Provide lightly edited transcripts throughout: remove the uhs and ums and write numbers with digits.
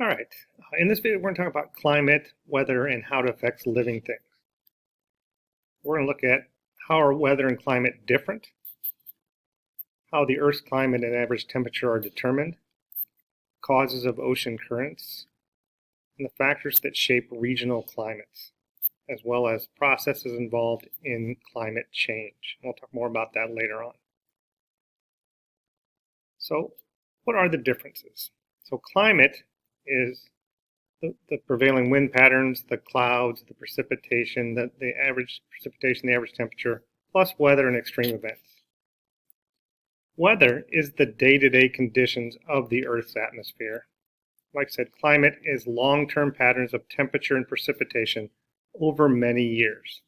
All right, in this video, we're going to talk about climate, weather, and how it affects living things. We're going to look at how are weather and climate different, how the Earth's climate and average temperature are determined, causes of ocean currents, and the factors that shape regional climates, as well as processes involved in climate change. We'll talk more about that later on. So, what are the differences? So, climate is the prevailing wind patterns, the clouds, the precipitation, the average precipitation, the average temperature, plus weather and extreme events. Weather is the day-to-day conditions of the Earth's atmosphere. Like I said, climate is long-term patterns of temperature and precipitation over many years.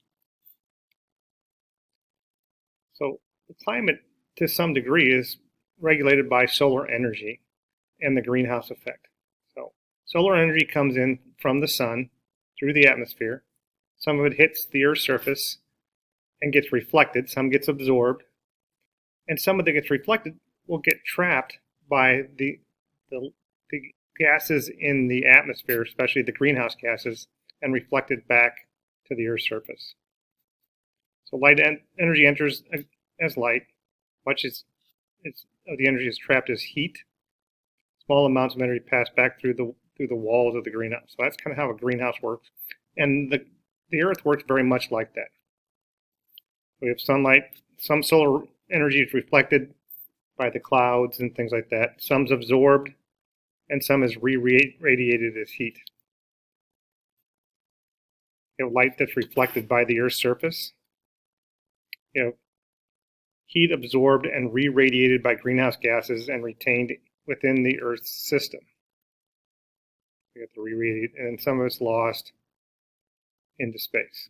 So the climate, to some degree, is regulated by solar energy and the greenhouse effect. So solar energy comes in from the sun through the atmosphere. Some of it hits the Earth's surface and gets reflected. Some gets absorbed. And some of it gets reflected will get trapped by the gases in the atmosphere, especially the greenhouse gases, and reflected back to the Earth's surface. So light energy enters as light. Much of the energy is trapped as heat. Small amounts of energy pass back through the walls of the greenhouse. So that's kind of how a greenhouse works. And the Earth works very much like that. We have sunlight. Some solar energy is reflected by the clouds and things like that. Some's absorbed, and some is re-radiated as heat. You have light that's reflected by the Earth's surface. You have heat absorbed and re-radiated by greenhouse gases and retained within the Earth's system. You have to re-radiate, and some of it's lost into space.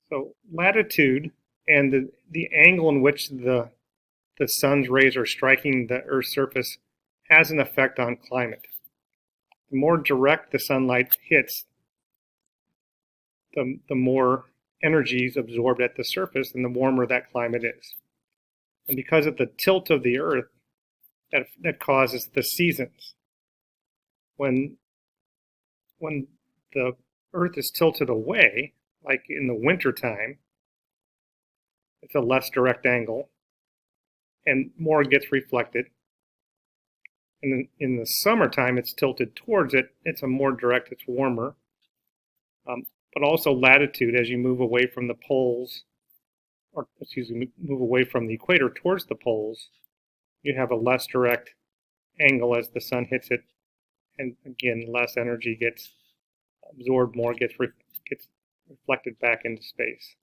So latitude and the angle in which the sun's rays are striking the Earth's surface has an effect on climate. The more direct the sunlight hits, the more energy is absorbed at the surface and the warmer that climate is. And because of the tilt of the Earth, that causes the seasons. When the Earth is tilted away, like in the wintertime, it's a less direct angle and more gets reflected. And in the summertime, it's tilted towards it. It's a more direct, it's warmer. But also latitude, as you move away from the poles, move away from the equator towards the poles, you have a less direct angle as the sun hits it. And again, less energy gets absorbed, more gets reflected back into space.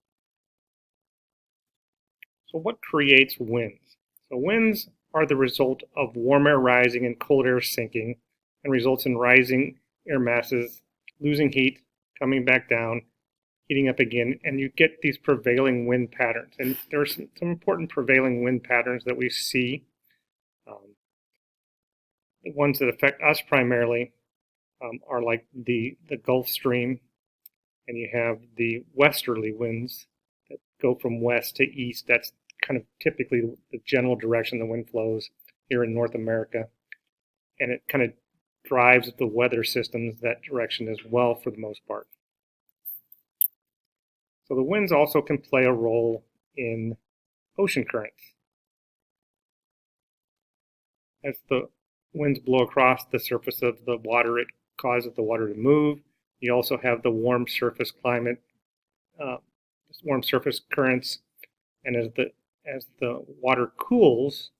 So what creates winds? So winds are the result of warm air rising and cold air sinking, and results in rising air masses, losing heat, coming back down, heating up again, and you get these prevailing wind patterns. And there are some important prevailing wind patterns that we see. The ones that affect us primarily are like the Gulf Stream, and you have the westerly winds that go from west to east. That's kind of typically the general direction the wind flows here in North America. And it kind of drives the weather systems that direction as well for the most part. So the winds also can play a role in ocean currents. As the winds blow across the surface of the water, it causes the water to move. You also have the warm surface climate, warm surface currents, and as the water cools,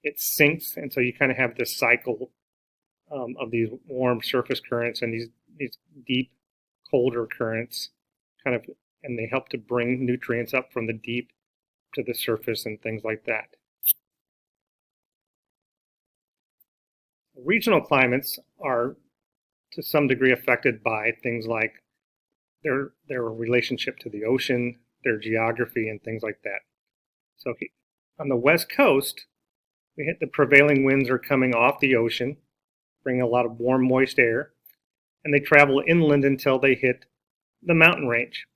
it sinks, and so you kind of have this cycle of these warm surface currents and these deep, colder currents, and they help to bring nutrients up from the deep to the surface and things like that. Regional climates are to some degree affected by things like their relationship to the ocean, their geography, and things like that. So on the west coast, the prevailing winds are coming off the ocean, bringing a lot of warm, moist air, and they travel inland until they hit the mountain range.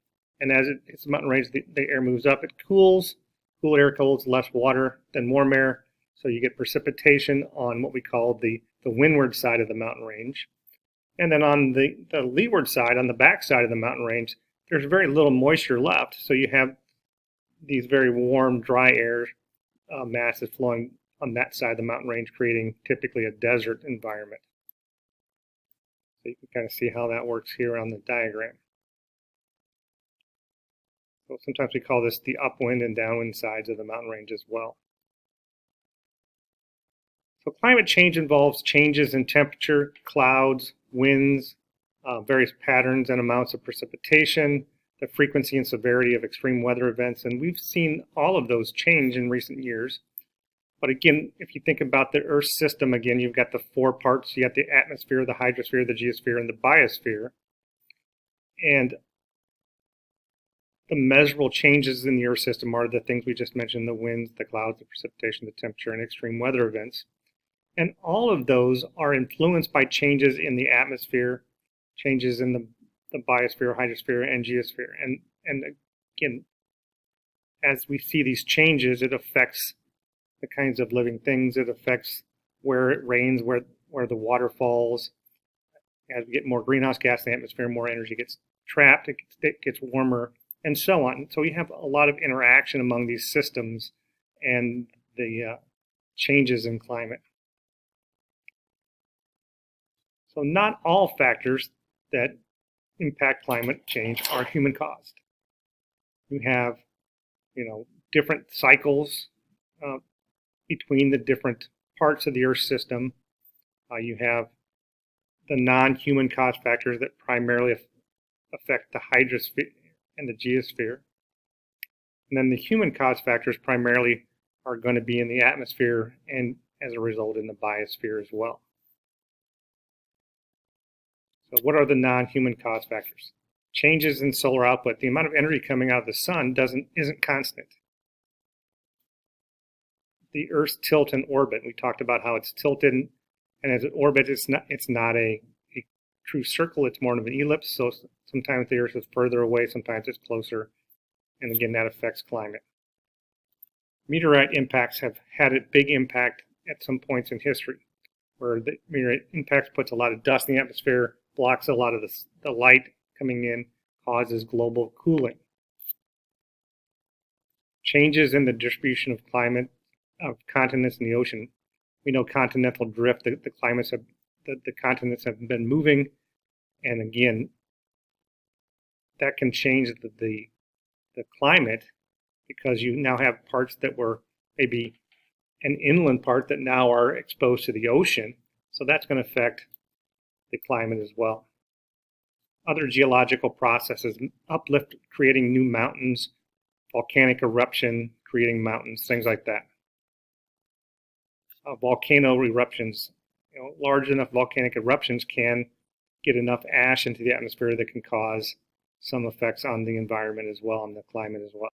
And as it hits the mountain range, the air moves up, it cools. Cool air holds less water than warm air, So you get precipitation on what we call the windward side of the mountain range. And then on the leeward side, on the back side of the mountain range, there's very little moisture left. So you have these very warm, dry air masses flowing on that side of the mountain range, creating typically a desert environment. So you can kind of see how that works here on the diagram. So sometimes we call this the upwind and downwind sides of the mountain range as well. So climate change involves changes in temperature, clouds, winds, various patterns and amounts of precipitation, the frequency and severity of extreme weather events, and we've seen all of those change in recent years. But again, if you think about the Earth system, again, you've got the four parts. You got the atmosphere, the hydrosphere, the geosphere, and the biosphere. And the measurable changes in the Earth system are the things we just mentioned, the winds, the clouds, the precipitation, the temperature, and extreme weather events. And all of those are influenced by changes in the atmosphere, changes in the biosphere, hydrosphere, and geosphere. And again, as we see these changes, it affects the kinds of living things. It affects where it rains, where the water falls. As we get more greenhouse gas in the atmosphere, more energy gets trapped, it gets warmer, and so on. So we have a lot of interaction among these systems and the changes in climate. So not all factors that impact climate change are human caused. You have, different cycles between the different parts of the Earth system. You have the non-human caused factors that primarily affect the hydrosphere and the geosphere. And then the human caused factors primarily are going to be in the atmosphere and as a result in the biosphere as well. So what are the non-human caused factors? Changes in solar output. The amount of energy coming out of the sun isn't constant. The Earth's tilt and orbit. We talked about how it's tilted, and as it orbits, it's not a true circle. It's more of an ellipse. So sometimes the Earth is further away, sometimes it's closer, and again that affects climate. Meteorite impacts have had a big impact at some points in history, where the meteorite impacts puts a lot of dust in the atmosphere, blocks a lot of the light coming in, causes global cooling. Changes in the distribution of climate of continents in the ocean. We know continental drift, the continents have been moving, and again, that can change the climate because you now have parts that were maybe an inland part that now are exposed to the ocean. So that's going to affect the climate as well. Other geological processes, uplift creating new mountains, volcanic eruption creating mountains, things like that. Volcano eruptions, large enough volcanic eruptions can get enough ash into the atmosphere that can cause some effects on the environment as well and the climate as well.